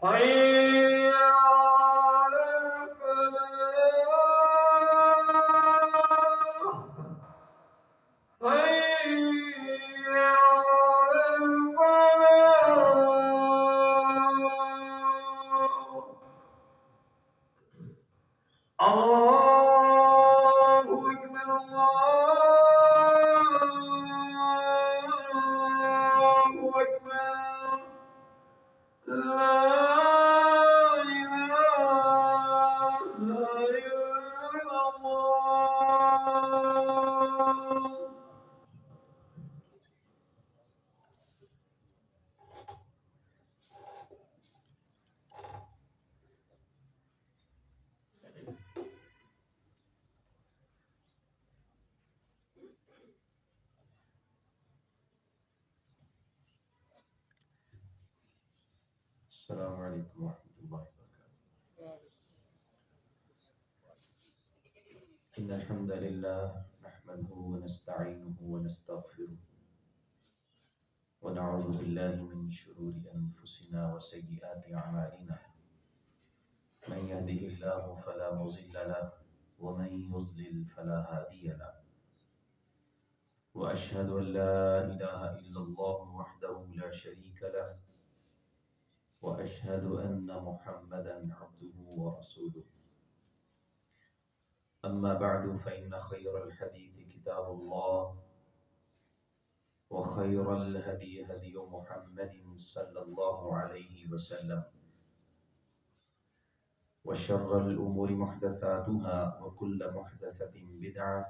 حي على الفلاح. حي على الفلاح. الله أكبر الله أكبر. لا إله إلا الله. السلام علیکم ورحمۃ اللہ وبرکاتہ۔ ان الحمد لله نحمده ونستعينه ونستغفره ونعوذ بالله من شرور انفسنا وسيئات اعمالنا، من يهده الله فلا مضل له ومن يضلل فلا هادي له، واشهد ان لا اله الا الله وحده لا شريك له، واشهد ان محمدا عبده ورسوله. أما بعد فإن خير الحديث كتاب الله، وخير الهدي هدي محمد صلى الله عليه وسلم، وشر الأمور محدثاتها، وكل محدثة بدعة،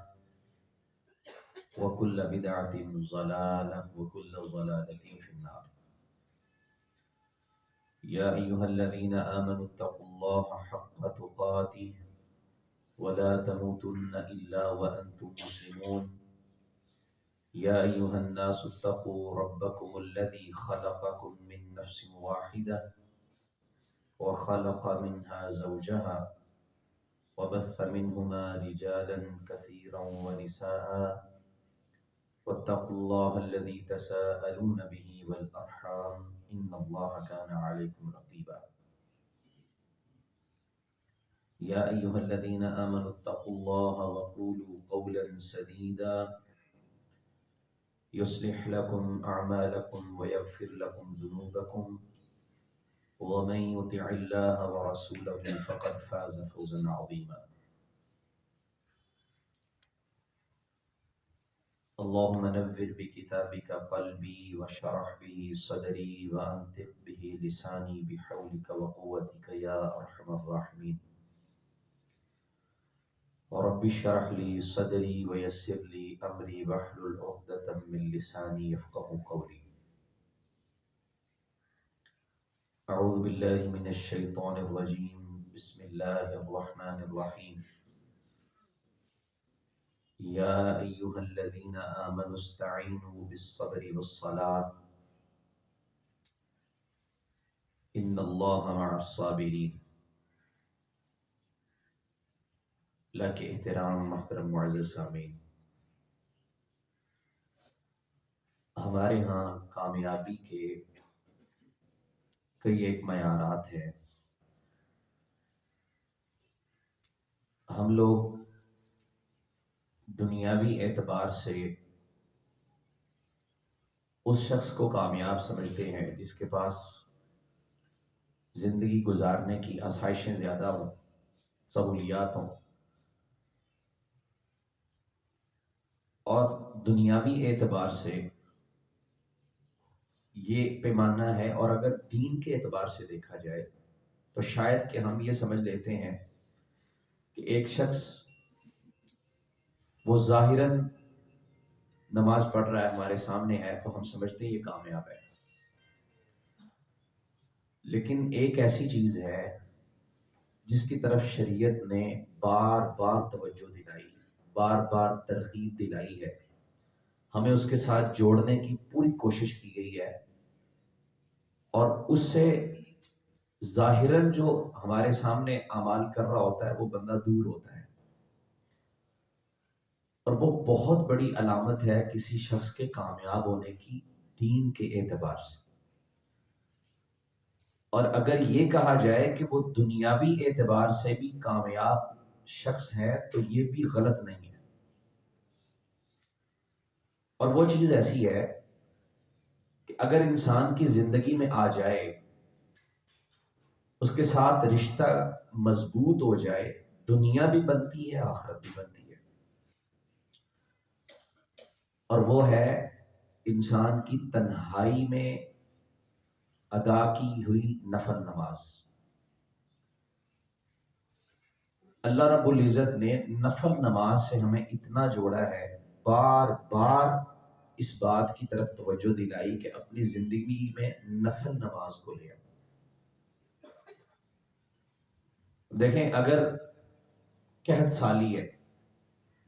وكل بدعة ضلالة، وكل ضلالة في النار. يا أيها الذين آمنوا اتقوا الله حق تقاته ولا تموتن إلا وأنتم مسلمون. يا أيها الناس اتقوا ربكم الذي خلقكم من نفس واحدة وخلق منها زوجها وبث منهما رجالا كثيرا ونساء، واتقوا الله الذي تساءلون به والأرحام إن الله كان عليكم رقيبا. يا أيها الذين آمنوا اتقوا الله وقولوا قولا سديدا يصلح لكم أعمالكم ويغفر لكم ذنوبكم، ومن يطع الله ورسوله فقد فاز فوزا عظيما. اللهم نور بكتابك قلبي واشرح به صدري وأنطق به لساني بحولك وقوتك يا أرحم الراحمين. رب اشرح لي صدري ويسر لي أمري واحلل عقدة من لساني يفقهوا قولي. أعوذ بالله من الشيطان الرجيم. بسم الله الرحمن الرحيم. يا أيها الذين آمنوا استعينوا بالصبر والصلاة إن الله مع الصابرين. اللہ کے احترام محترم معزز سامعین، ہمارے ہاں کامیابی کے کئی ایک معیارات ہیں۔ ہم لوگ دنیاوی اعتبار سے اس شخص کو کامیاب سمجھتے ہیں جس کے پاس زندگی گزارنے کی آسائشیں زیادہ ہوں، سہولیات ہوں، اور دنیاوی اعتبار سے یہ پیمانہ ہے۔ اور اگر دین کے اعتبار سے دیکھا جائے تو شاید کہ ہم یہ سمجھ لیتے ہیں کہ ایک شخص وہ ظاہراً نماز پڑھ رہا ہے، ہمارے سامنے ہے، تو ہم سمجھتے ہیں یہ کامیاب ہے۔ لیکن ایک ایسی چیز ہے جس کی طرف شریعت نے بار بار توجہ دلائی، بار بار ترغیب دلائی ہے، ہمیں اس کے ساتھ جوڑنے کی پوری کوشش کی گئی ہے، اور اس سے ظاہراً جو ہمارے سامنے اعمال کر رہا ہوتا ہے وہ بندہ دور ہوتا ہے، اور وہ بہت بڑی علامت ہے کسی شخص کے کامیاب ہونے کی دین کے اعتبار سے۔ اور اگر یہ کہا جائے کہ وہ دنیاوی اعتبار سے بھی کامیاب شخص ہے تو یہ بھی غلط نہیں ہے. اور وہ چیز ایسی ہے کہ اگر انسان کی زندگی میں آ جائے، اس کے ساتھ رشتہ مضبوط ہو جائے، دنیا بھی بنتی ہے، آخرت بھی بنتی ہے. اور وہ ہے انسان کی تنہائی میں ادا کی ہوئی نفل نماز. اللہ رب العزت نے نفل نماز سے ہمیں اتنا جوڑا ہے، بار بار اس بات کی طرف توجہ دلائی کہ اپنی زندگی میں نفل نماز کو لیا. دیکھیں اگر قحط سالی ہے،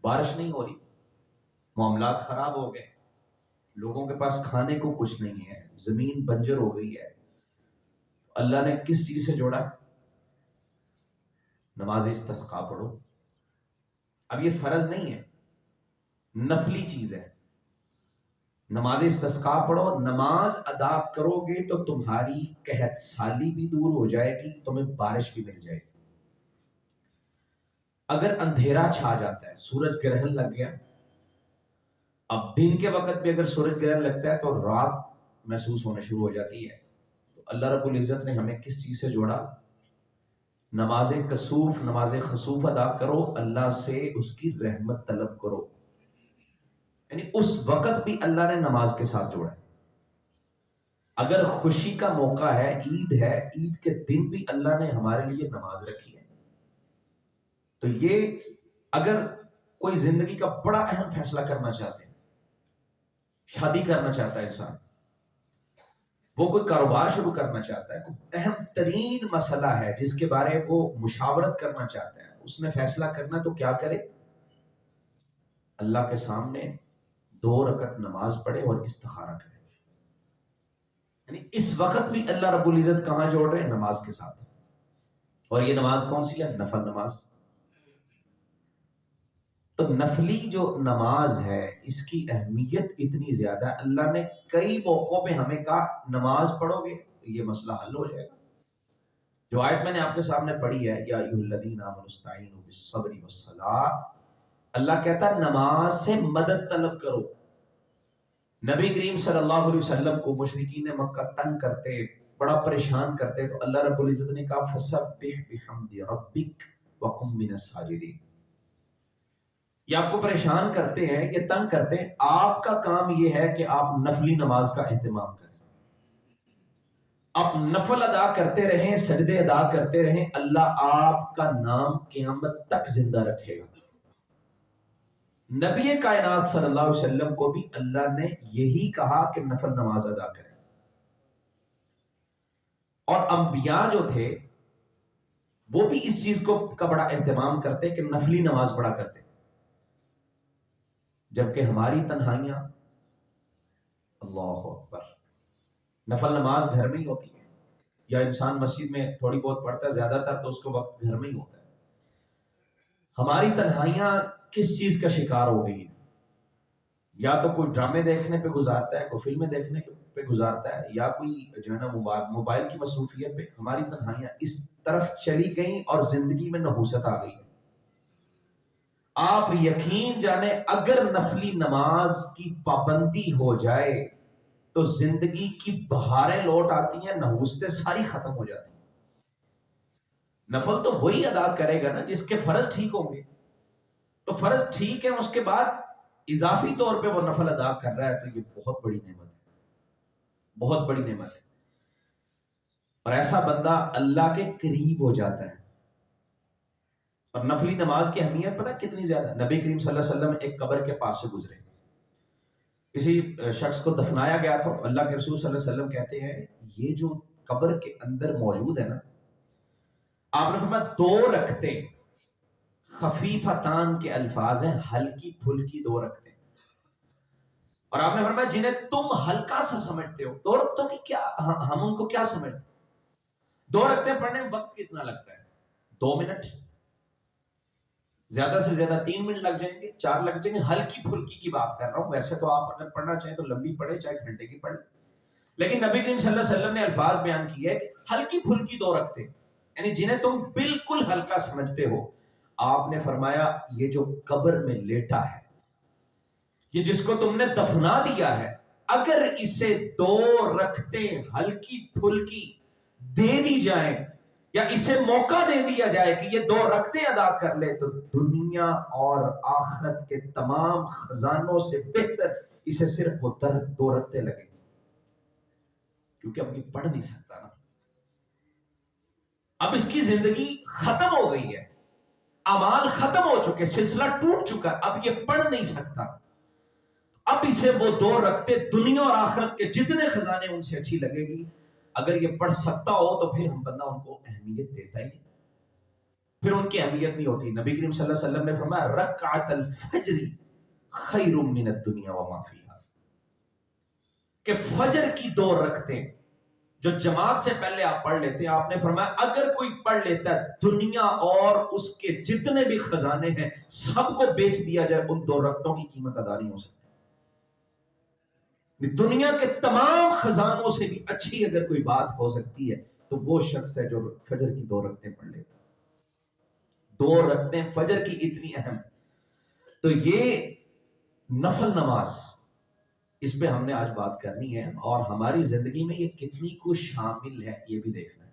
بارش نہیں ہو رہی، معاملات خراب ہو گئے، لوگوں کے پاس کھانے کو کچھ نہیں ہے، زمین بنجر ہو گئی ہے، اللہ نے کس چیز سے جوڑا؟ نماز استسقاء پڑھو. اب یہ فرض نہیں ہے، نفلی چیز ہے. نماز استسقاء پڑھو، نماز ادا کرو گے تو تمہاری قحط سالی بھی دور ہو جائے گی، تمہیں بارش بھی مل جائے گی. اگر اندھیرا چھا جاتا ہے، سورج گرہن لگ گیا، اب دن کے وقت بھی اگر سورج گرہن لگتا ہے تو رات محسوس ہونا شروع ہو جاتی ہے. تو اللہ رب العزت نے ہمیں کس چیز سے جوڑا؟ نماز کسوف، نماز خسوف ادا کرو، اللہ سے اس کی رحمت طلب کرو. یعنی اس وقت بھی اللہ نے نماز کے ساتھ جوڑا ہے. اگر خوشی کا موقع ہے، عید ہے، عید کے دن بھی اللہ نے ہمارے لیے نماز رکھی ہے. تو یہ اگر کوئی زندگی کا بڑا اہم فیصلہ کرنا چاہتے ہیں، شادی کرنا چاہتا ہے انسان، وہ کوئی کاروبار شروع کرنا چاہتا ہے، کوئی اہم ترین مسئلہ ہے جس کے بارے وہ مشاورت کرنا چاہتا ہے، اس نے فیصلہ کرنا، تو کیا کرے؟ اللہ کے سامنے 2 رکعت نماز پڑھے اور استخارہ کرے. یعنی اس وقت بھی اللہ رب العزت کہاں جوڑ رہے ہیں؟ نماز کے ساتھ. اور یہ نماز کون سی ہے؟ نفل نماز. تو نفلی جو نماز ہے اس کی اہمیت اتنی زیادہ ہے، اللہ نے کئی موقعوں پہ ہمیں کہا نماز پڑھو گے یہ مسئلہ حل ہو جائے گا. جو آیت میں نے آپ کے سامنے پڑھی ہے، یا ایھا الذین آمنوا استعینوا بالصبر والصلاۃ، اللہ کہتا ہے نماز سے مدد طلب کرو. نبی کریم صلی اللہ علیہ وسلم کو مشرکین مکہ تنگ کرتے، بڑا پریشان کرتے، تو اللہ رب العزت نے کہا فسبح بحمد ربک وکن من الساجدین. یہ آپ کو پریشان کرتے ہیں، یہ تنگ کرتے ہیں، آپ کا کام یہ ہے کہ آپ نفلی نماز کا اہتمام کریں. آپ نفل ادا کرتے رہیں، سجدے ادا کرتے رہیں، اللہ آپ کا نام قیامت تک زندہ رکھے گا. نبی کائنات صلی اللہ علیہ وسلم کو بھی اللہ نے یہی کہا کہ نفل نماز ادا کریں. اور انبیاء جو تھے وہ بھی اس چیز کو کا بڑا اہتمام کرتے کہ نفلی نماز پڑھا کرتے. جبکہ ہماری تنہائیاں، اللہ اکبر، نفل نماز گھر میں ہی ہوتی ہے، یا انسان مسجد میں تھوڑی بہت پڑھتا ہے، زیادہ تر تو اس کو وقت گھر میں ہی ہوتا ہے. ہماری تنہائیاں کس چیز کا شکار ہو گئی ہیں؟ یا تو کوئی ڈرامے دیکھنے پہ گزارتا ہے، کوئی فلمیں دیکھنے پہ گزارتا ہے، یا کوئی جو ہے نا موبائل کی مصروفیت پہ. ہماری تنہائیاں اس طرف چلی گئیں اور زندگی میں نحوست آ گئی. آپ یقین جانیں اگر نفلی نماز کی پابندی ہو جائے تو زندگی کی بہاریں لوٹ آتی ہیں، نحوستیں ساری ختم ہو جاتی ہیں. نفل تو وہی ادا کرے گا نا جس کے فرض ٹھیک ہوں گے. تو فرض ٹھیک ہے، اس کے بعد اضافی طور پہ وہ نفل ادا کر رہا ہے، تو یہ بہت بڑی نعمت ہے، بہت بڑی نعمت ہے. اور ایسا بندہ اللہ کے قریب ہو جاتا ہے. اور نفلی نماز کی اہمیت پتہ کتنی زیادہ. نبی کریم صلی اللہ علیہ وسلم ایک قبر کے پاس سے گزرے، کسی شخص کو دفنایا گیا تھا. اللہ کے رسول صلی اللہ علیہ وسلم کہتے ہیں یہ جو قبر کے اندر موجود ہے نا، آپ نے فرمایا 2 رکعتیں، خفیفتان کے الفاظ ہیں، ہلکی پھلکی 2 رکعتیں. اور آپ نے فرمایا جنہیں تم ہلکا سا سمجھتے ہو، 2 رکعتوں کی کیا، ہم ان کو کیا سمجھتے ہیں؟ 2 رکعتیں پڑھنے میں وقت کتنا لگتا ہے؟ 2 منٹ، زیادہ سے زیادہ 3 منٹ لگ جائیں گے، 4 لگ جائیں گے. ہلکی پھلکی کی بات کر رہا ہوں. ویسے تو آپ اگر پڑھنا چاہیں تو لمبی پڑھے، چاہے گھنٹے کی پڑھے، لیکن نبی کریم صلی اللہ علیہ وسلم نے الفاظ بیان کیے کہ ہلکی پھلکی 2 رکھتے، یعنی جنہیں تم بالکل ہلکا سمجھتے ہو. آپ نے فرمایا یہ جو قبر میں لیٹا ہے، یہ جس کو تم نے دفنا دیا ہے، اگر اسے 2 رکعتیں ہلکی پھلکی دے دی جائیں یا اسے موقع دے دیا جائے کہ یہ 2 رکعتیں ادا کر لے، تو دنیا اور آخرت کے تمام خزانوں سے بہتر اسے صرف وہ 2 رکعتیں لگیں گی، کیونکہ اب یہ پڑھ نہیں سکتا نا، اب اس کی زندگی ختم ہو گئی ہے، اعمال ختم ہو چکے، سلسلہ ٹوٹ چکا، اب یہ پڑھ نہیں سکتا. اب اسے وہ 2 رکعتیں دنیا اور آخرت کے جتنے خزانے ان سے اچھی لگے گی. اگر یہ پڑھ سکتا ہو تو پھر ہم بندہ ان کو اہمیت دیتا ہی نہیں، پھر ان کی اہمیت نہیں ہوتی. نبی کریم صلی اللہ علیہ وسلم نے فرمایا رکعت الفجر خیر من الدنیا وما فیہا، کہ فجر کی 2 رکعتیں جو جماعت سے پہلے آپ پڑھ لیتے ہیں، آپ نے فرمایا اگر کوئی پڑھ لیتا ہے دنیا اور اس کے جتنے بھی خزانے ہیں سب کو بیچ دیا جائے، ان 2 رکعتوں کی قیمت ادا نہیں ہو سکتی. دنیا کے تمام خزانوں سے بھی اچھی اگر کوئی بات ہو سکتی ہے تو وہ شخص ہے جو فجر کی 2 رکعتیں پڑھ لیتا ہے. 2 رکعتیں فجر کی اتنی اہم. تو یہ نفل نماز، اس پہ ہم نے آج بات کرنی ہے، اور ہماری زندگی میں یہ کتنی کو شامل ہے یہ بھی دیکھنا ہے.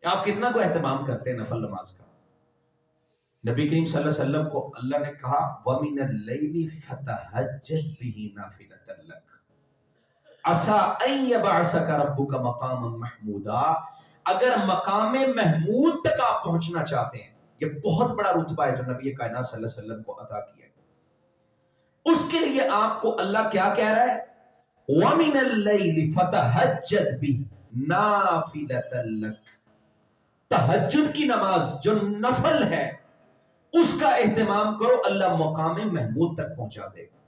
آپ کتنا کو اہتمام کرتے ہیں نفل نماز کا؟ نبی کریم صلی اللہ علیہ وسلم کو اللہ نے کہا وَمِنَ اللَّيْلِ فَتَهَجَّدْ بِهِ نَافِلَةً لَكَ عَسَىٰ أَن يَبْعَثَكَ رَبُّكَ مَقَامًا مَحْمُودًا. اگر مقام محمود تک آپ پہنچنا چاہتے ہیں، یہ بہت بڑا رتبہ ہے جو نبی کائنات صلی اللہ علیہ وسلم کو عطا کیا ہے، اس کے لیے آپ کو اللہ کیا کہہ رہا ہے؟ وَمِنَ اللَّيْلِ فَتَهَجَّدْ بِهِ نَافِلَةً لَكَ. تہجد کی نماز جو نفل ہے اس کا اہتمام کرو، اللہ مقام محمود تک پہنچا دے گا،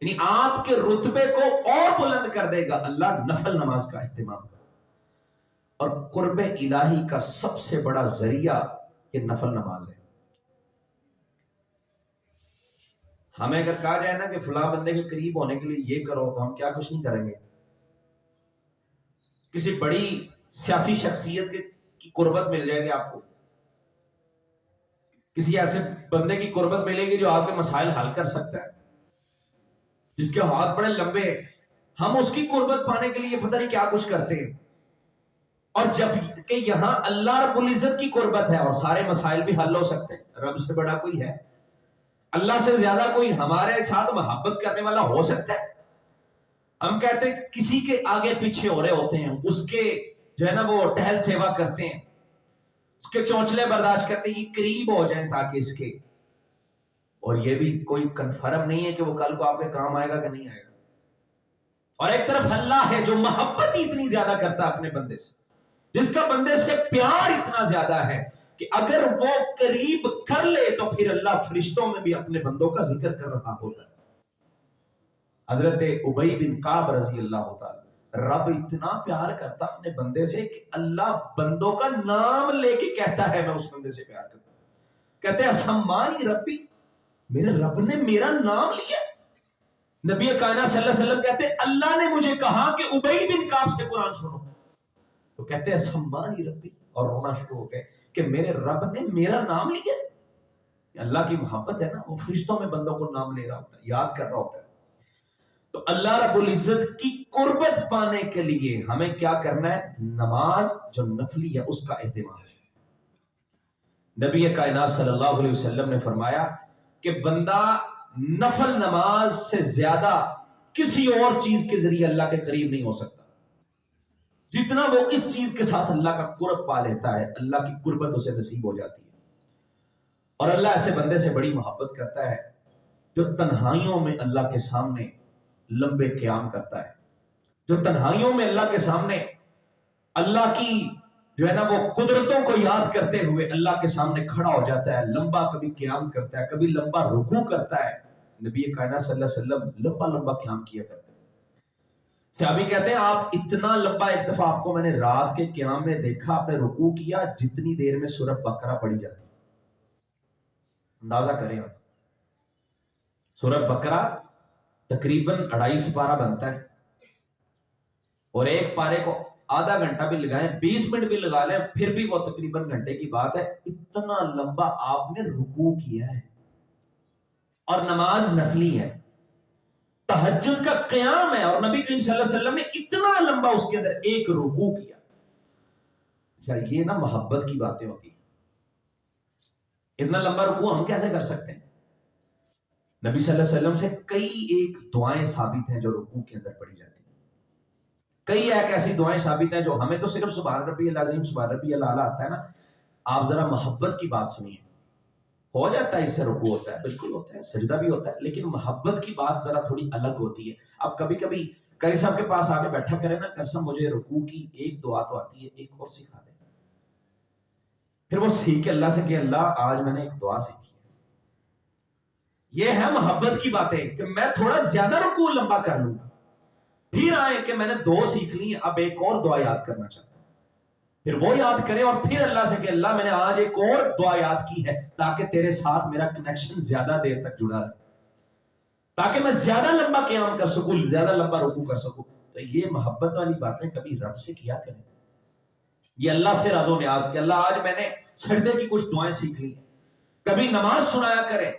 یعنی آپ کے رتبے کو اور بلند کر دے گا. اللہ نفل نماز کا اہتمام کرو. اور قرب الہی کا سب سے بڑا ذریعہ یہ نفل نماز ہے. ہمیں اگر کہا جائے نا کہ فلاں بندے کے قریب ہونے کے لیے یہ کرو، تو ہم کیا کچھ نہیں کریں گے. کسی بڑی سیاسی شخصیت کی قربت مل جائے گی آپ کو، کسی ایسے بندے کی قربت ملے گی جو آپ کے مسائل حل کر سکتا ہے، جس کے ہاتھ بڑے لمبے ہیں، ہم اس کی قربت پانے کے لیے پتہ نہیں کیا کچھ کرتے ہیں. اور جب کہ یہاں اللہ رب العزت کی قربت ہے اور سارے مسائل بھی حل ہو سکتے ہیں. رب سے بڑا کوئی ہے؟ اللہ سے زیادہ کوئی ہمارے ساتھ محبت کرنے والا ہو سکتا ہے؟ ہم کہتے ہیں کسی کے آگے پیچھے ہو رہے ہوتے ہیں، اس کے جو ہے نا وہ ٹہل سیوا کرتے ہیں، اس کے چونچلے برداشت کرتے ہیں، یہ قریب ہو جائیں تاکہ اس کے، اور یہ بھی کوئی کنفرم نہیں ہے کہ وہ کل کو آپ کے کام آئے گا کہ نہیں آئے گا. اور ایک طرف اللہ ہے جو محبت اتنی زیادہ کرتا ہے اپنے بندے سے، جس کا بندے سے پیار اتنا زیادہ ہے کہ اگر وہ قریب کر لے تو پھر اللہ فرشتوں میں بھی اپنے بندوں کا ذکر کر رہا ہوتا ہے. حضرت ابی بن کعب رضی اللہ تعالی، رب اتنا پیار کرتا اپنے بندے سے کہ اللہ بندوں کا نام لے کے کہتا ہے میں اس بندے سے پیار کرتا ہوں. کہتے ہیں سمانی ربی، میرے رب نے میرا نام لیا. نبی کائنات صلی اللہ علیہ وسلم کہتے ہیں اللہ نے مجھے کہا کہ ابی بن کعب سے قرآن سنو، تو کہتے ہیں سمانی ربی، اور رونا شروع ہو گئے کہ میرے رب نے میرا نام لیا. اللہ کی محبت ہے نا، وہ فرشتوں میں بندوں کو نام لے رہا ہوتا ہے، یاد کر رہا ہوتا ہے. تو اللہ رب العزت کی قربت پانے کے لیے ہمیں کیا کرنا ہے؟ نماز جو نفلی ہے اس کا اہتمام ہے. نبی کائنات صلی اللہ علیہ وسلم نے فرمایا کہ بندہ نفل نماز سے زیادہ کسی اور چیز کے ذریعے اللہ کے قریب نہیں ہو سکتا. جتنا وہ اس چیز کے ساتھ اللہ کا قرب پا لیتا ہے، اللہ کی قربت اسے نصیب ہو جاتی ہے. اور اللہ ایسے بندے سے بڑی محبت کرتا ہے جو تنہائیوں میں اللہ کے سامنے لمبے قیام کرتا ہے، جو تنہائیوں میں اللہ کے سامنے اللہ کی جو ہے نا وہ قدرتوں کو یاد کرتے ہوئے اللہ کے سامنے کھڑا ہو جاتا ہے، لمبا کبھی قیام کرتا ہے، کبھی لمبا رکوع کرتا ہے. نبی کائنات صلی اللہ علیہ وسلم لمبا لمبا قیام کیا کرتے ہیں. صحابی کہتے ہیں آپ اتنا لمبا، ایک دفعہ آپ کو میں نے رات کے قیام میں دیکھا، آپ نے رکوع کیا جتنی دیر میں سورہ بقرہ پڑھی جاتی. اندازہ کریں آپ، سورہ بقرہ تقریباً 2.5 پارہ بنتا ہے، اور ایک پارے کو آدھا گھنٹہ بھی لگائیں، 20 منٹ بھی لگا لیں، پھر بھی وہ تقریباً گھنٹے کی بات ہے۔ اتنا لمبا آپ نے رکوع کیا ہے، اور نماز نفلی ہے، تہجد کا قیام ہے، اور نبی کریم صلی اللہ علیہ وسلم نے اتنا لمبا اس کے اندر ایک رکوع کیا۔ یہ نا محبت کی باتیں ہوتی ہیں۔ اتنا لمبا رکوع ہم کیسے کر سکتے ہیں؟ نبی صلی اللہ علیہ وسلم سے کئی ایک دعائیں ثابت ہیں جو رکوع کے اندر پڑھی جاتی ہیں، کئی ایک ایسی دعائیں ثابت ہیں جو ہمیں تو صرف سبحان ربی العظیم سبحان ربی الاعلی آتا ہے نا، آپ ذرا محبت کی بات سنیے۔ ہو جاتا ہے اس سے رکوع ہوتا ہے، بالکل ہوتا ہے، سجدہ بھی ہوتا ہے، لیکن محبت کی بات ذرا تھوڑی الگ ہوتی ہے۔ اب کبھی کبھی قاری صاحب کے پاس آ کے بیٹھا کرے نا، قسم مجھے رکوع کی ایک دعا تو آتی ہے، ایک اور سکھا دے، پھر وہ سیکھ کے اللہ سے کہ اللہ آج میں نے ایک دعا سیکھی ہے۔ یہ ہے محبت کی باتیں کہ میں تھوڑا زیادہ رکوع لمبا کر لوں گا، پھر آئے کہ میں نے 2 سیکھ لی، اب ایک اور دعا یاد کرنا چاہتا ہوں، پھر وہ یاد کرے، اور پھر اللہ سے کہ اللہ میں نے آج ایک اور دعا یاد کی ہے تاکہ تیرے ساتھ میرا کنیکشن زیادہ دیر تک جڑا رہے، تاکہ میں زیادہ لمبا قیام کر سکوں، زیادہ لمبا رکوع کر سکوں۔ تو یہ محبت والی باتیں کبھی رب سے کیا کریں، یہ اللہ سے راز و نیاز کہ اللہ آج میں نے سجدے کی کچھ دعائیں سیکھ لی ہیں۔ کبھی نماز سنایا کریں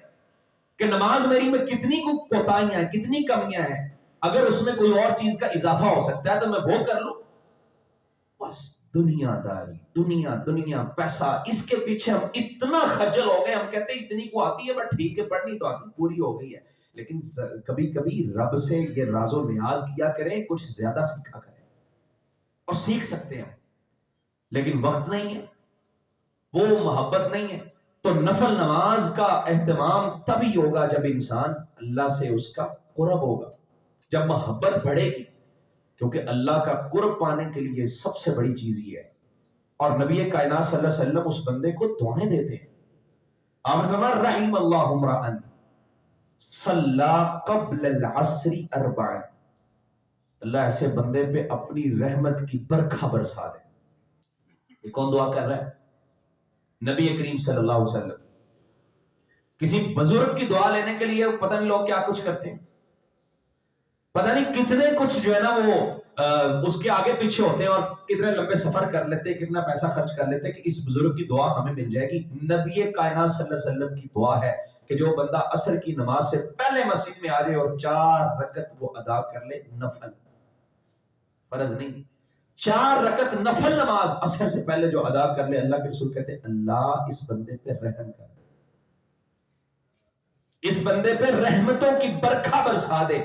کہ نماز میری میں کتنی کوتاہیاں ہیں، کتنی کمیاں ہیں، اگر اس میں کوئی اور چیز کا اضافہ ہو سکتا ہے تو میں وہ کر لوں۔ بس دنیا داری، دنیا دنیا، پیسہ، اس کے پیچھے ہم اتنا خجل ہو گئے، ہم کہتے ہیں اتنی کو آتی ہے، بٹ ٹھیک ہے پڑھنی تو آتی، پوری ہو گئی ہے، لیکن کبھی کبھی رب سے یہ راز و نیاز کیا کریں، کچھ زیادہ سیکھا کریں، اور سیکھ سکتے ہیں، لیکن وقت نہیں ہے، وہ محبت نہیں ہے۔ تو نفل نماز کا اہتمام تبھی ہوگا جب انسان اللہ سے اس کا قرب ہوگا، جب محبت بڑھے گی، کیونکہ اللہ کا قرب پانے کے لیے سب سے بڑی چیز یہ ہے۔ اور نبی کائنات صلی اللہ علیہ وسلم اس بندے کو دعائیں دیتے ہیں۔ آپ نے فرمایا رحم اللہ امرأن صلی قبل العصر 4، اللہ ایسے بندے پہ اپنی رحمت کی برکھا برسا دے۔ یہ کون دعا کر رہا ہے؟ نبی کریم صلی اللہ علیہ وسلم۔ کسی بزرگ کی دعا لینے کے لیے پتہ نہیں لوگ کیا کچھ کرتے ہیں، پتہ نہیں کتنے کچھ جو ہے نا وہ اس کے آگے پیچھے ہوتے ہیں، اور کتنے لمبے سفر کر لیتے ہیں، کتنا پیسہ خرچ کر لیتے ہیں کہ اس بزرگ کی دعا ہمیں مل جائے گی۔ نبی کائنات صلی اللہ علیہ وسلم کی دعا ہے کہ جو بندہ عصر کی نماز سے پہلے مسجد میں آ جائے اور 4 رکعت وہ ادا کر لے، نفل، فرض نہیں، 4 رکعت نفل نماز عصر سے پہلے جو ادا کر لے، اللہ کے رسول کہتے ہیں اللہ اس بندے پہ رحم کر دے، اس بندے پہ رحمتوں کی برکھا برسا دے،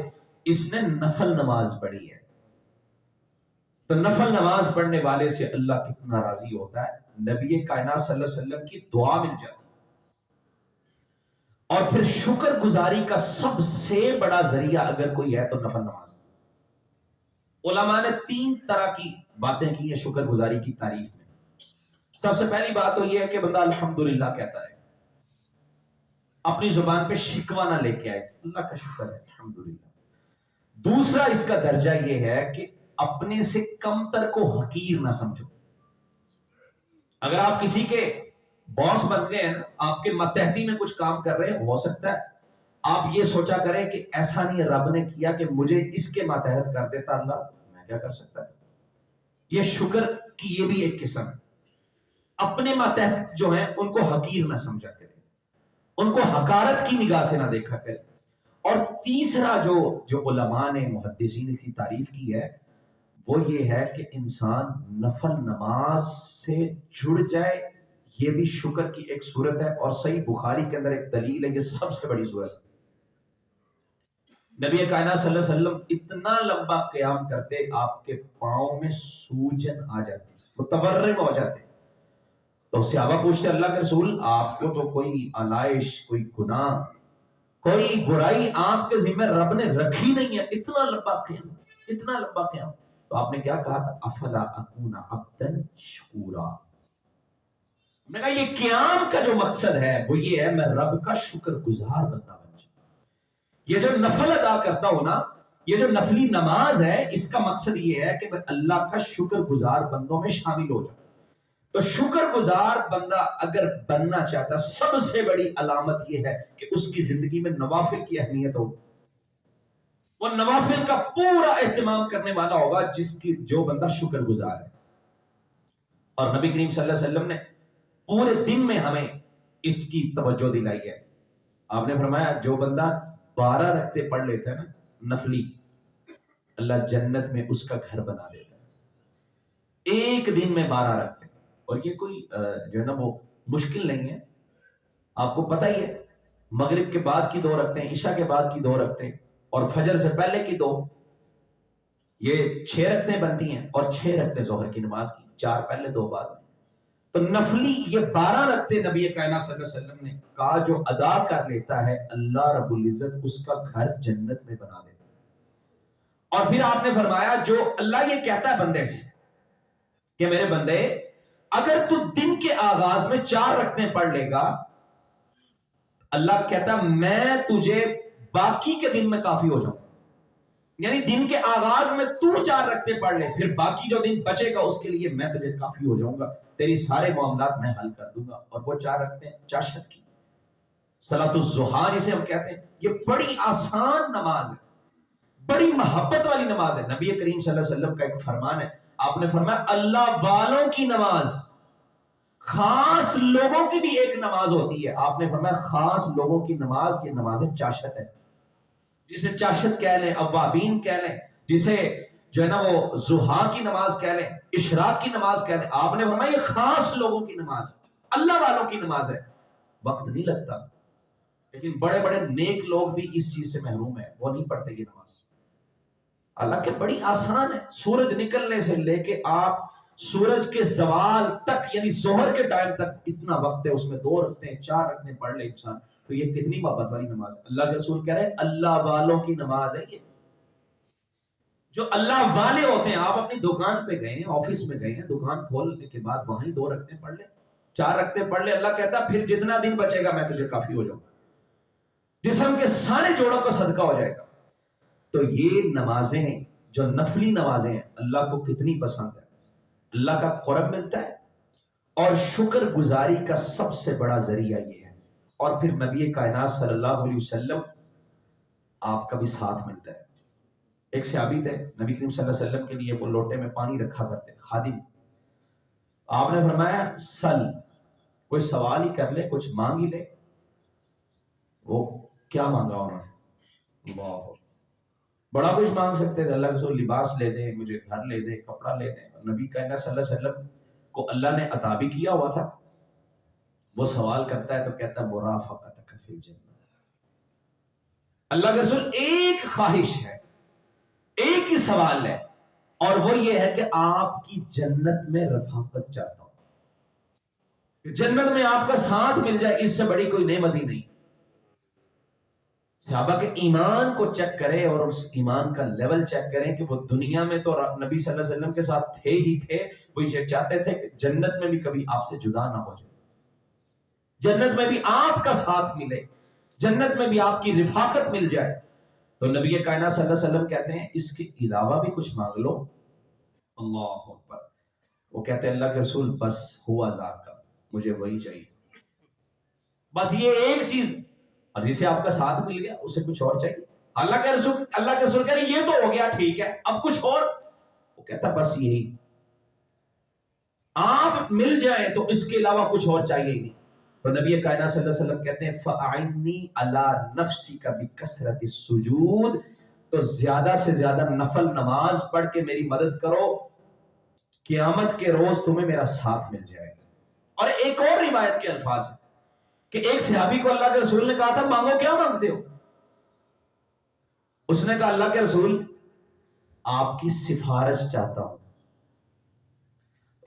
اس نے نفل نماز پڑھی ہے۔ تو نفل نماز پڑھنے والے سے اللہ کتنا راضی ہوتا ہے، نبی کائنات صلی اللہ علیہ وسلم کی دعا مل جاتی۔ اور پھر شکر گزاری کا سب سے بڑا ذریعہ اگر کوئی ہے تو نفل نماز۔ علماء نے 3 طرح کی باتیں کی ہیں شکر گزاری کی تعریف میں۔ سب سے پہلی بات تو یہ ہے کہ بندہ الحمدللہ کہتا ہے، اپنی زبان پہ شکوہ نہ لے کے آئے، اللہ کا شکر ہے الحمدللہ۔ دوسرا اس کا درجہ یہ ہے کہ اپنے سے کمتر کو حقیر نہ سمجھو۔ اگر آپ کسی کے باس بن گئے ہیں، آپ کے ماتحتی میں کچھ کام کر رہے ہیں، ہو سکتا ہے آپ یہ سوچا کریں کہ ایسا نہیں رب نے کیا کہ مجھے اس کے ماتحت کر دیتا اللہ، میں کیا کر سکتا ہے۔ یہ شکر کی یہ بھی ایک قسم ہے۔ اپنے ماتحت جو ہیں ان کو حقیر نہ سمجھا کریں، ان کو حقارت کی نگاہ سے نہ دیکھا کریں۔ اور تیسرا جو علماء نے محدثین کی تعریف کی ہے وہ یہ ہے کہ انسان نفل نماز سے جڑ جائے، یہ بھی شکر کی ایک صورت ہے، اور صحیح بخاری کے اندر ایک دلیل ہے، یہ سب سے بڑی صورت ہے۔ نبی کائنات صلی اللہ علیہ وسلم اتنا لمبا قیام کرتے آپ کے پاؤں میں سوجن آ جاتی، متورم ہو جاتے۔ تو صحابہ پوچھتے اللہ کے رسول آپ کو تو کوئی علائش، کوئی گناہ، کوئی برائی آپ کے ذمہ رب نے رکھی نہیں ہے، اتنا لمبا قیام، اتنا لمبا قیام۔ تو آپ نے کیا کہا تھا؟ افلا اکون عبدا شکورا۔ میں نے کہا یہ قیام کا جو مقصد ہے وہ یہ ہے میں رب کا شکر گزار بندہ بن جاؤں۔ یہ جو نفل ادا کرتا ہوں نا، یہ جو نفلی نماز ہے، اس کا مقصد یہ ہے کہ میں اللہ کا شکر گزار بندوں میں شامل ہو جاؤں۔ تو شکر گزار بندہ اگر بننا چاہتا، سب سے بڑی علامت یہ ہے کہ اس کی زندگی میں نوافل کی اہمیت ہو۔ وہ نوافل کا پورا اہتمام کرنے والا ہوگا جو بندہ شکر گزار ہے. اور نبی کریم صلی اللہ علیہ وسلم نے پورے دن میں ہمیں اس کی توجہ دلائی ہے. آپ نے فرمایا جو بندہ 12 رکعتیں پڑھ لیتا ہے نا نفلی، اللہ جنت میں اس کا گھر بنا دیتا ہے. ایک دن میں 12 رکعتیں. اور یہ کوئی جو ہے نا وہ مشکل نہیں ہے. آپ کو پتہ ہی ہے مغرب کے بعد کی 2 رکعتیں، عشاء کے بعد کی 2 رکعتیں اور فجر سے پہلے کی 2، یہ 6 رکعتیں بنتی ہیں. اور 6 رکعتیں ظہر کی نماز کی، 4 پہلے 2 بعد میں. تو نفلی یہ 12 رکعتیں نبی کائنات صلی اللہ علیہ وسلم نے کہا جو ادا کر لیتا ہے اللہ رب العزت اس کا گھر جنت میں بنا دیتا ہے. اور پھر آپ نے فرمایا جو اللہ یہ کہتا ہے بندے سے کہ میرے بندے اگر تو دن کے آغاز میں 4 رکعتیں پڑھ لے گا، اللہ کہتا میں تجھے باقی کے دن میں کافی ہو جاؤں. یعنی دن کے آغاز میں تو 4 رکعتیں پڑھ لے، پھر باقی جو دن بچے گا اس کے لیے میں تجھے کافی ہو جاؤں گا، تیری سارے معاملات میں حل کر دوں گا. اور وہ 4 رکعتیں چاشت کی، صلاۃ الضحیٰ جسے ہم کہتے ہیں، یہ بڑی آسان نماز ہے، بڑی محبت والی نماز ہے. نبی کریم صلی اللہ علیہ وسلم کا ایک فرمان ہے، آپ نے فرمایا اللہ والوں کی نماز، خاص لوگوں کی بھی ایک نماز ہوتی ہے. آپ نے فرمایا خاص لوگوں کی نماز یہ نماز چاشت ہے، جسے چاشت کہہ لیں، اوابین کہہ لیں، جسے جو ہے نا وہ ضحیٰ کی نماز کہہ لیں، اشراق کی نماز کہہ لیں. آپ نے فرمایا یہ خاص لوگوں کی نماز، اللہ والوں کی نماز ہے. وقت نہیں لگتا، لیکن بڑے بڑے نیک لوگ بھی اس چیز سے محروم ہیں، وہ نہیں پڑھتے یہ نماز. حالانکہ بڑی آسان ہے. سورج نکلنے سے لے کے آپ سورج کے زوال تک یعنی ظہر کے ٹائم تک اتنا وقت ہے، اس میں 2 رکعتیں 4 رکعتیں پڑھ لے انسان، تو یہ کتنی محبت والی نماز ہے. اللہ کے رسول کہہ رہے ہیں اللہ والوں کی نماز ہے. یہ جو اللہ والے ہوتے ہیں، آپ اپنی دکان پہ گئے ہیں، آفس میں گئے ہیں، دکان کھولنے کے بعد وہیں 2 رکعتیں پڑھ لے، 4 رکعتیں پڑھ لے، اللہ کہتا پھر جتنا دن بچے گا میں تجھے کافی ہو جاؤں گا، جسم کے سارے جوڑوں کا صدقہ ہو جائے گا. تو یہ نمازیں جو نفلی نمازیں ہیں اللہ کو کتنی پسند ہے، اللہ کا قرب ملتا ہے. اور شکر گزاری کا سب سے بڑا ذریعہ یہ ہے. اور پھر نبی کائنات صلی اللہ علیہ وسلم آپ کا بھی ساتھ ملتا ہے. ایک صحابی تھے، نبی کریم صلی اللہ علیہ وسلم کے لیے وہ لوٹے میں پانی رکھا کرتے، خادم. آپ نے فرمایا سل، کوئی سوال ہی کر لے، کچھ مانگ ہی لے. وہ کیا مانگا انہوں نے؟ اللہ، بڑا کچھ مانگ سکتے تھے. اللہ کے رسول لباس لے دیں، مجھے گھر لے دیں، کپڑا لے دیں. نبی کائنات صلی اللہ علیہ وسلم کو اللہ نے عطا بھی کیا ہوا تھا. وہ سوال کرتا ہے تو کہتا ہے مرافقتک فی الجنہ. اللہ کے رسول ایک خواہش ہے، ایک ہی سوال ہے، اور وہ یہ ہے کہ آپ کی جنت میں رفاقت چاہتا ہوں، جنت میں آپ کا ساتھ مل جائے. اس سے بڑی کوئی نعمت ہی نہیں. صحابہ کے ایمان کو چیک کریں اور اس ایمان کا لیول چیک کریں کہ وہ دنیا میں تو نبی صلی اللہ علیہ وسلم کے ساتھ تھے ہی تھے، وہ یہ چاہتے تھے کہ جنت میں بھی کبھی آپ سے جدا نہ ہو جائے، جنت میں بھی آپ کا ساتھ ملے، جنت میں بھی آپ کی رفاقت مل جائے. تو نبی کائنات صلی اللہ علیہ وسلم کہتے ہیں اس کے علاوہ بھی کچھ مانگ لو. اللہ اکبر. وہ کہتے ہیں اللہ کے رسول بس ہوا ذاکا، مجھے وہی چاہیے، بس یہ ایک چیز. اور جسے آپ کا ساتھ مل گیا اسے کچھ اور چاہیے. اللہ کے رسول کہہ رہے یہ تو ہو گیا ٹھیک ہے، اب کچھ اور. وہ کہتا بس یہی، آپ مل جائیں تو اس کے علاوہ کچھ اور چاہیے ہی نہیں. تو نبی کائنات صلی اللہ علیہ وسلم کہتے ہیں فَأَعِنِّي عَلَى نَفْسِكَ بِكَثْرَةِ السُّجُودِ، تو زیادہ سے زیادہ نفل نماز پڑھ کے میری مدد کرو، قیامت کے روز تمہیں میرا ساتھ مل جائے گا. اور ایک اور روایت کے الفاظ ہیں کہ ایک صحابی کو اللہ کے رسول نے کہا تھا مانگو، کیا مانگتے ہو؟ اس نے کہا اللہ کے رسول آپ کی سفارش چاہتا ہوں.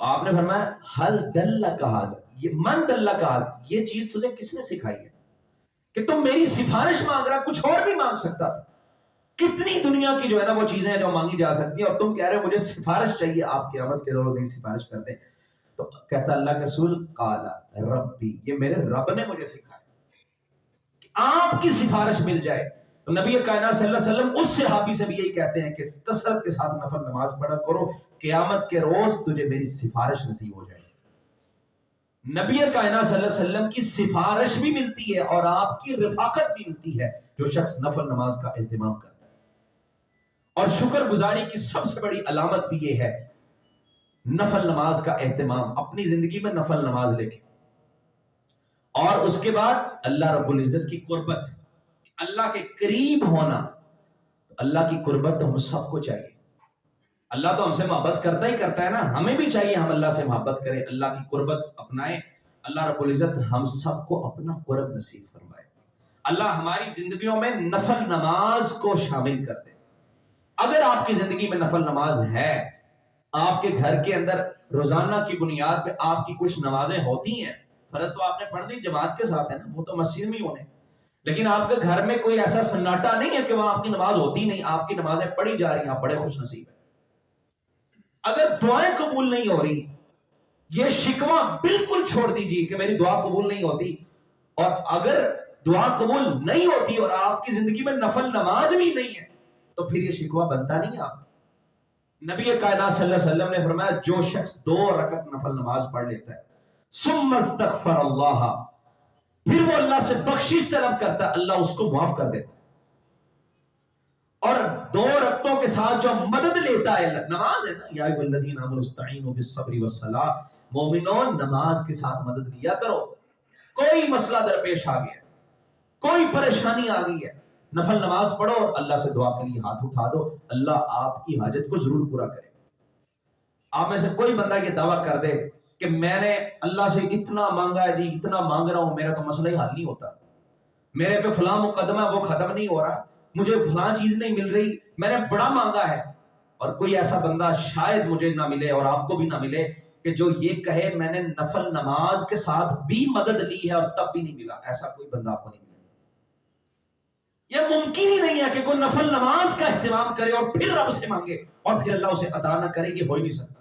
آپ نے فرمایا حل دلک ھذا، یہ من دلک ھذا، یہ چیز تجھے کس نے سکھائی ہے کہ تم میری سفارش مانگ رہا؟ کچھ اور بھی مانگ سکتا تھا. کتنی دنیا کی جو ہے نا وہ چیزیں جو مانگی جا سکتی ہیں، اور تم کہہ رہے ہو مجھے سفارش چاہیے، آپ قیامت کے روز میری سفارش کر دیں. تو کہتا اللہ کے رسول قال ربی، یہ میرے رب نے مجھے سکھایا کہ آپ کی سفارش مل جائے. تو نبی کائنات صلی اللہ علیہ وسلم اس صحابی سے بھی یہی کہتے ہیں کہ کثرت کے ساتھ نفل نماز پڑھا کرو، قیامت کے روز تجھے میری سفارش نصیب ہو جائے. نبی کائنات صلی اللہ علیہ وسلم کی سفارش بھی ملتی ہے اور آپ کی رفاقت بھی ملتی ہے جو شخص نفل نماز کا اہتمام کرتا ہے. اور شکر گزاری کی سب سے بڑی علامت بھی یہ ہے نفل نماز کا اہتمام، اپنی زندگی میں نفل نماز لے کے، اور اس کے بعد اللہ رب العزت کی قربت، اللہ کے قریب ہونا۔ اللہ کی قربت تو ہم سب کو چاہیے، اللہ تو ہم سے محبت کرتا ہی کرتا ہے نا، ہمیں بھی چاہیے ہم اللہ سے محبت کریں، اللہ کی قربت اپنائیں۔ اللہ رب العزت ہم سب کو اپنا قرب نصیب فرمائے، اللہ ہماری زندگیوں میں نفل نماز کو شامل کر دے۔ اگر آپ کی زندگی میں نفل نماز ہے، آپ کے گھر کے اندر روزانہ کی بنیاد پہ آپ کی کچھ نمازیں ہوتی ہیں، فرض تو آپ نے پڑھ دی جماعت کے ساتھ ہے نا، وہ تو مسجد میں ہی ہونے، لیکن آپ کے گھر میں کوئی ایسا سناٹا نہیں ہے کہ وہاں آپ کی نماز ہوتی نہیں، آپ کی نمازیں پڑھی جا رہی ہیں، آپ بڑے خوش نصیب ہیں۔ اگر دعائیں قبول نہیں ہو رہی، یہ شکوہ بالکل چھوڑ دیجیے کہ میری دعا قبول نہیں ہوتی، اور اگر دعا قبول نہیں ہوتی اور آپ کی زندگی میں نفل نماز بھی نہیں ہے تو پھر یہ شکوہ بنتا نہیں ہے۔ آپ نبی کائنات صلی اللہ علیہ وسلم نے فرمایا جو شخص 2 رکعت نفل نماز پڑھ لیتا ہے ثم استغفر اللہ، پھر وہ اللہ سے بخشش طلب کرتا ہے، اللہ اس کو معاف کر دیتا ہے، اور 2 رکعتوں کے ساتھ جو مدد لیتا ہے، نماز ہے نا، یا ایھا الذین آمنوا استعینوا بالصبر والصلاۃ، مومنوں نماز کے ساتھ مدد لیا کرو۔ کوئی مسئلہ درپیش آ گیا، کوئی پریشانی آ گئی ہے، نفل نماز پڑھو اور اللہ سے دعا کے لیے ہاتھ اٹھا دو، اللہ آپ کی حاجت کو ضرور پورا کرے۔ آپ میں سے کوئی بندہ یہ دعویٰ کر دے کہ میں نے اللہ سے اتنا مانگا ہے جی، اتنا مانگ رہا ہوں، میرا تو مسئلہ ہی حل نہیں ہوتا، میرے پہ فلاں مقدمہ وہ ختم نہیں ہو رہا، مجھے فلاں چیز نہیں مل رہی، میں نے بڑا مانگا ہے، اور کوئی ایسا بندہ شاید مجھے نہ ملے اور آپ کو بھی نہ ملے کہ جو یہ کہے میں نے نفل نماز کے ساتھ بھی مدد لی ہے اور تب بھی نہیں ملا، ایسا کوئی بندہ آپ کو نہیں ملے۔ یہ ممکن ہی نہیں ہے کہ کوئی نفل نماز کا اہتمام کرے اور پھر رب سے مانگے اور پھر اللہ اسے ادا نہ کرے، یہ ہو ہی نہیں سکتا۔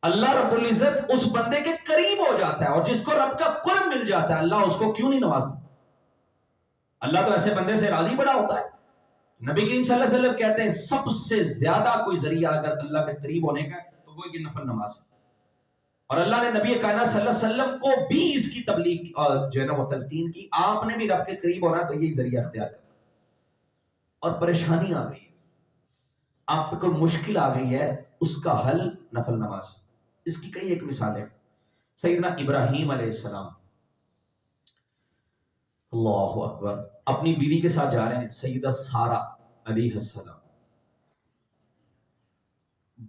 اللہ رب العزت اس بندے کے قریب ہو جاتا ہے، اور جس کو رب کا قرب مل جاتا ہے اللہ اس کو کیوں نہیں نوازتا؟ اللہ تو ایسے بندے سے راضی بڑا ہوتا ہے۔ نبی کریم صلی اللہ علیہ وسلم کہتے ہیں سب سے زیادہ کوئی ذریعہ اگر اللہ کے قریب ہونے کا ہے تو وہ یہ نفل نماز ہے، اور اللہ نے نبی کائنات صلی اللہ علیہ وسلم کو بھی اس کی تبلیغ اور جو ہے نا وہ تلقین کی، آپ نے بھی رب کے قریب ہونا تو یہی ذریعہ اختیار کرنا۔ اور پریشانی آ گئی ہے، آپ پہ کوئی مشکل آ گئی ہے، اس کا حل نفل نماز۔ اس کی کئی ایک مثالیں، سیدنا ابراہیم علیہ السلام، اللہ اکبر، اپنی بیوی کے ساتھ جا رہے ہیں، سیدہ سارہ علیہ السلام،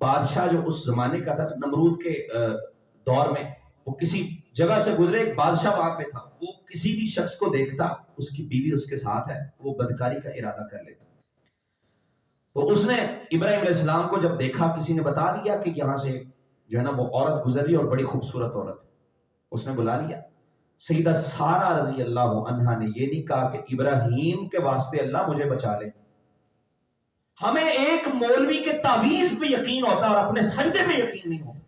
بادشاہ جو اس زمانے کا تھا نمرود کے دور میں، وہ کسی جگہ سے گزرے، ایک بادشاہ وہاں پہ تھا، وہ کسی بھی شخص کو دیکھتا اس کی بیوی اس کے ساتھ ہے وہ بدکاری کا ارادہ کر لیتا۔ تو اس نے ابراہیم علیہ السلام کو جب دیکھا، کسی نے بتا دیا کہ یہاں سے جو ہے نا وہ عورت گزر رہی اور بڑی خوبصورت عورت، اس نے بلا لیا۔ سیدہ سارہ رضی اللہ عنہا نے یہ نہیں کہا کہ ابراہیم کے واسطے اللہ مجھے بچا لے۔ ہمیں ایک مولوی کے تعویذ پہ یقین ہوتا اور اپنے سجدے پہ یقین نہیں ہوتا۔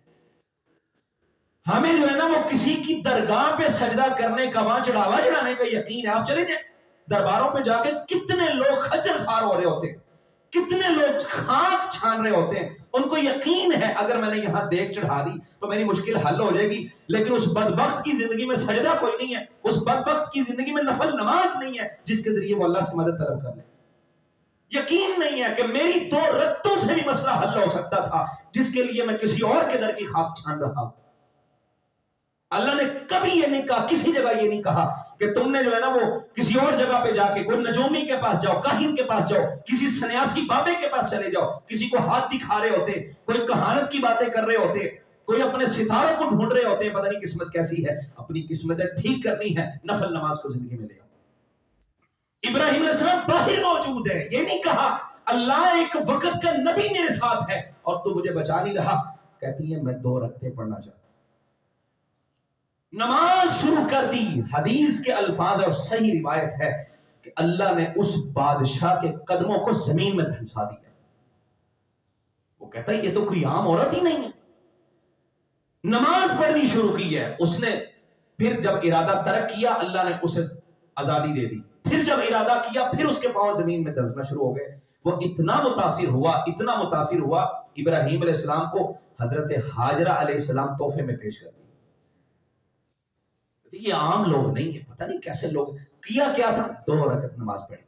ہمیں جو ہے نا وہ کسی کی درگاہ پہ سجدہ کرنے کا، وہاں چڑھاوا چڑھانے کا یقین ہے۔ آپ چلیں جائیں درباروں پہ جا کے، کتنے لوگ خچر خوار ہو رہے ہوتے ہیں، کتنے لوگ خاک چھان رہے ہوتے ہیں، ان کو یقین ہے اگر میں نے یہاں دیگ چڑھا دی تو میری مشکل حل ہو جائے گی، لیکن اس بدبخت کی زندگی میں سجدہ کوئی نہیں ہے، اس بدبخت کی زندگی میں نفل نماز نہیں ہے جس کے ذریعے وہ اللہ سے مدد طلب کر لے۔ یقین نہیں ہے کہ میری 2 رکعتوں سے بھی مسئلہ حل ہو سکتا تھا جس کے لیے میں کسی اور کے در کی خاک چھان رہا ہوں۔ اللہ نے کبھی یہ نہیں کہا، کسی جگہ یہ نہیں کہا کہ تم نے جو ہے نا وہ کسی اور جگہ پہ جا کے کوئی نجومی کے پاس جاؤ، کاہن کے پاس جاؤ، کسی سنیاسی بابے کے پاس چلے جاؤ، کسی کو ہاتھ دکھا رہے ہوتے، کوئی کہانت کی باتیں کر رہے ہوتے، کوئی اپنے ستاروں کو ڈھونڈ رہے ہوتے، پتہ نہیں قسمت کیسی ہے، اپنی قسمتیں ٹھیک کرنی ہے، نفل نماز کو زندگی میں لے آؤ۔ ابراہیم علیہ السلام باہر موجود ہے، یہ نہیں کہا اللہ ایک وقت کا نبی میرے ساتھ ہے اور تو مجھے بچا نہیں رہا، کہتی ہے میں 2 رکعتیں پڑھنا چاہتا ہوں۔ نماز شروع کر دی، حدیث کے الفاظ اور صحیح روایت ہے کہ اللہ نے اس بادشاہ کے قدموں کو زمین میں دھنسا دیا۔ وہ کہتا ہے یہ تو کوئی عام عورت ہی نہیں ہے، نماز پڑھنی شروع کی ہے۔ اس نے پھر جب ارادہ ترک کیا اللہ نے اسے آزادی دے دی، پھر جب ارادہ کیا پھر اس کے پاؤں زمین میں دھنسنا شروع ہو گئے۔ وہ اتنا متاثر ہوا، اتنا متاثر ہوا، ابراہیم علیہ السلام کو حضرت ہاجرہ علیہ السلام تحفے میں پیش کر دی۔ یہ عام لوگ نہیں ہے، پتہ نہیں کیسے لوگ، کیا کیا تھا، 2 رکعت نماز پڑھی،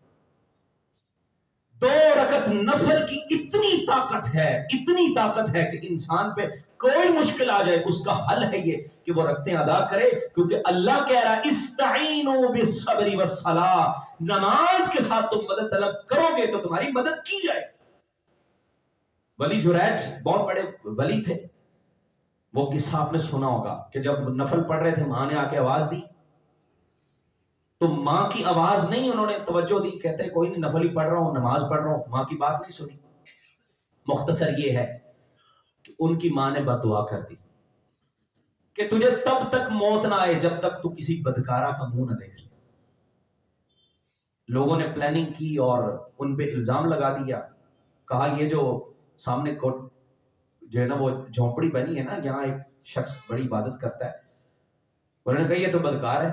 2 رکعت تک نفل کی اتنی طاقت ہے کہ انسان پہ کوئی مشکل آ جائے اس کا حل ہے یہ کہ وہ رکعتیں ادا کرے، کیونکہ اللہ کہہ رہا ہے استعینوا بالصبر والصلاۃ، نماز کے ساتھ تم مدد طلب کرو گے تو تمہاری مدد کی جائے گی۔ ولی جریج بہت بڑے ولی تھے، وہ قصہ آپ نے سنا ہوگا کہ جب نفل پڑھ رہے تھے ماں نے آ کے آواز دی تو ماں کی آواز نہیں انہوں نے توجہ دی، کہتے کوئی نہیں نفل ہی پڑھ رہا ہوں، نماز پڑھ رہا ہوں، ماں کی بات نہیں سنی۔ مختصر یہ ہے کہ ان کی ماں نے بد دعا کر دی کہ تجھے تب تک موت نہ آئے جب تک تو کسی بدکارہ کا منہ نہ دیکھ لے۔ لوگوں نے پلاننگ کی اور ان پہ الزام لگا دیا، کہا یہ جو سامنے جو ہے نا وہ جھونپڑی بنی ہے نا، یہاں ایک شخص بڑی عبادت کرتا ہے، انہوں نے کہا یہ تو بدکار ہے۔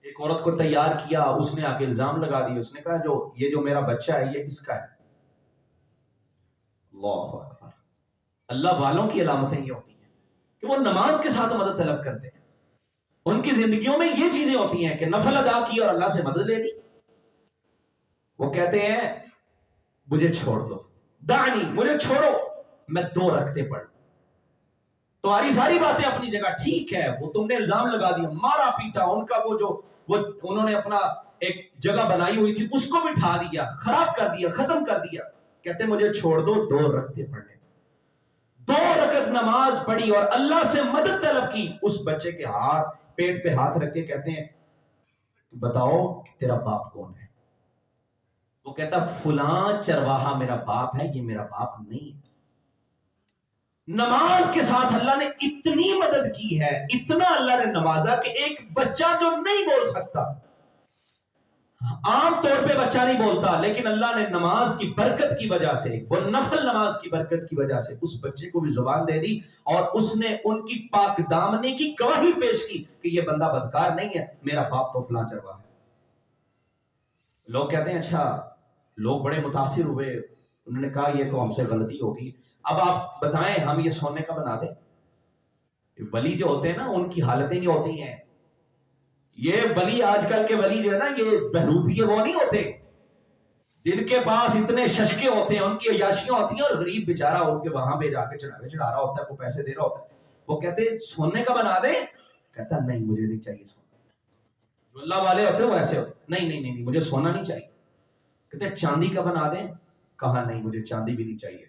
ایک عورت کو تیار کیا، اس نے آ کے الزام لگا دیا، اس نے کہا یہ جو میرا بچہ ہے یہ کس کا ہے؟ اللہ اکبر۔ اللہ والوں کی علامتیں یہ ہوتی ہیں کہ وہ نماز کے ساتھ مدد طلب کرتے ہیں، ان کی زندگیوں میں یہ چیزیں ہوتی ہیں کہ نفل ادا کی اور اللہ سے مدد لے لی۔ وہ کہتے ہیں مجھے چھوڑ دو، دعنی، مجھے چھوڑو، میں 2 رکعتیں پڑھ لوں۔ تمہاری ساری باتیں اپنی جگہ ٹھیک ہے، وہ تم نے الزام لگا دیا، مارا پیٹا، ان کا وہ انہوں نے اپنا ایک جگہ بنائی ہوئی تھی اس کو بھی ڈھا دیا، خراب کر دیا، ختم کر دیا۔ کہتے مجھے چھوڑ دو، 2 رکعتیں پڑھنے۔ 2 رکعت نماز پڑھی اور اللہ سے مدد طلب کی۔ اس بچے کے پیٹ پہ ہاتھ رکھ کے کہتے ہیں بتاؤ تیرا باپ کون ہے؟ وہ کہتا فلاں چرواہا میرا باپ ہے، یہ میرا باپ نہیں ہے۔ نماز کے ساتھ اللہ نے اتنی مدد کی ہے، اتنا اللہ نے نوازا کہ ایک بچہ جو نہیں بول سکتا، عام طور پہ بچہ نہیں بولتا، لیکن اللہ نے نماز کی برکت کی وجہ سے، وہ نفل نماز کی برکت کی وجہ سے اس بچے کو بھی زبان دے دی اور اس نے ان کی پاک دامنی کی گواہی پیش کی کہ یہ بندہ بدکار نہیں ہے، میرا باپ تو فلاں چرواہا ہے۔ لوگ کہتے ہیں اچھا، لوگ بڑے متاثر ہوئے، انہوں نے کہا یہ تو ہم سے غلطی ہوگی، اب آپ بتائیں ہم یہ سونے کا بنا دیں؟ ولی جو ہوتے ہیں نا ان کی حالتیں یہ ہوتی ہیں، یہ ولی آج کل کے ولی جو ہے نا یہ بہروپیے وہ نہیں ہوتے جن کے پاس اتنے ششکے ہوتے ہیں، ان کی عیاشیاں ہوتی ہیں، اور غریب بیچارہ ہو کے وہاں پہ جا کے چڑھا رہا ہوتا ہے، کوئی پیسے دے رہا ہوتا ہے، وہ کہتے ہیں سونے کا بنا دیں، کہتا نہیں مجھے نہیں چاہیے سونا۔ جو اللہ والے ہوتے ہیں وہ ایسے ہوتے نہیں نہیں نہیں مجھے سونا نہیں چاہیے۔ کہتے ہیں چاندی کا بنا دیں، کہا نہیں مجھے چاندی بھی نہیں چاہیے۔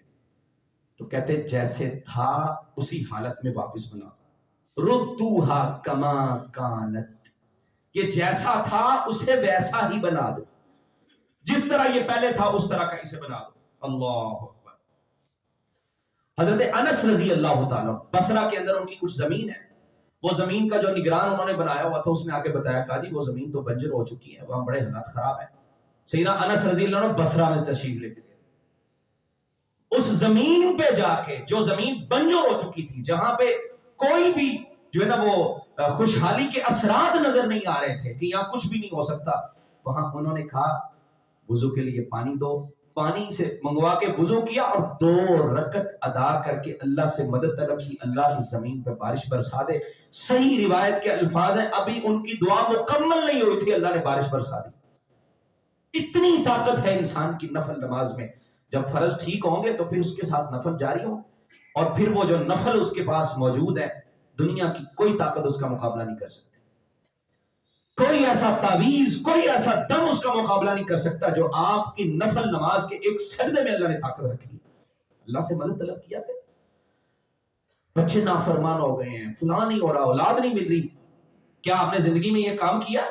تو کہتے جیسے تھا اسی حالت میں واپس بنا، ردوہا کما کانت، یہ جیسا تھا اسے ویسا ہی بنا دو، جس طرح یہ پہلے تھا اس طرح کا اسے بنا دو۔ اللہ اکبر۔ حضرت انس رضی اللہ تعالیٰ، بصرہ کے اندر ان کی کچھ زمین ہے، وہ زمین کا جو نگران انہوں نے بنایا ہوا تھا، اس نے آ کے بتایا کہا جی وہ زمین تو بنجر ہو چکی ہے، وہاں بڑے حالات خراب ہیں۔ سیدنا انس رضی اللہ عنہ بصرہ میں تشریف لے کے گئے، اس زمین پہ جا کے جو زمین بنجر ہو چکی تھی، جہاں پہ کوئی بھی جو ہے نا وہ خوشحالی کے اثرات نظر نہیں آ رہے تھے کہ یہاں کچھ بھی نہیں ہو سکتا، وہاں انہوں نے کہا وضو کے لیے پانی دو، پانی سے منگوا کے وضو کیا اور 2 رکعت ادا کر کے اللہ سے مدد طلب کی، اللہ کی زمین پہ بارش برسا دے۔ صحیح روایت کے الفاظ ہیں ابھی ان کی دعا مکمل نہیں ہوئی تھی، اللہ نے بارش برسا دی۔ اتنی طاقت ہے انسان کی نفل نماز میں، جب فرض ٹھیک ہوں گے تو پھر اس کے ساتھ نفل جاری ہوں، اور پھر وہ جو نفل اس کے پاس موجود ہے دنیا کی کوئی طاقت اس کا مقابلہ نہیں کر سکتی، کوئی ایسا تعویذ، کوئی ایسا دم اس کا مقابلہ نہیں کر سکتا جو آپ کی نفل نماز کے ایک سجدے میں اللہ نے طاقت رکھی۔ اللہ سے مدد طلب کیا کہ بچے نافرمان ہو گئے ہیں، فلاں نہیں ہو رہا، اولاد نہیں مل رہی، کیا آپ نے زندگی میں یہ کام کیا؟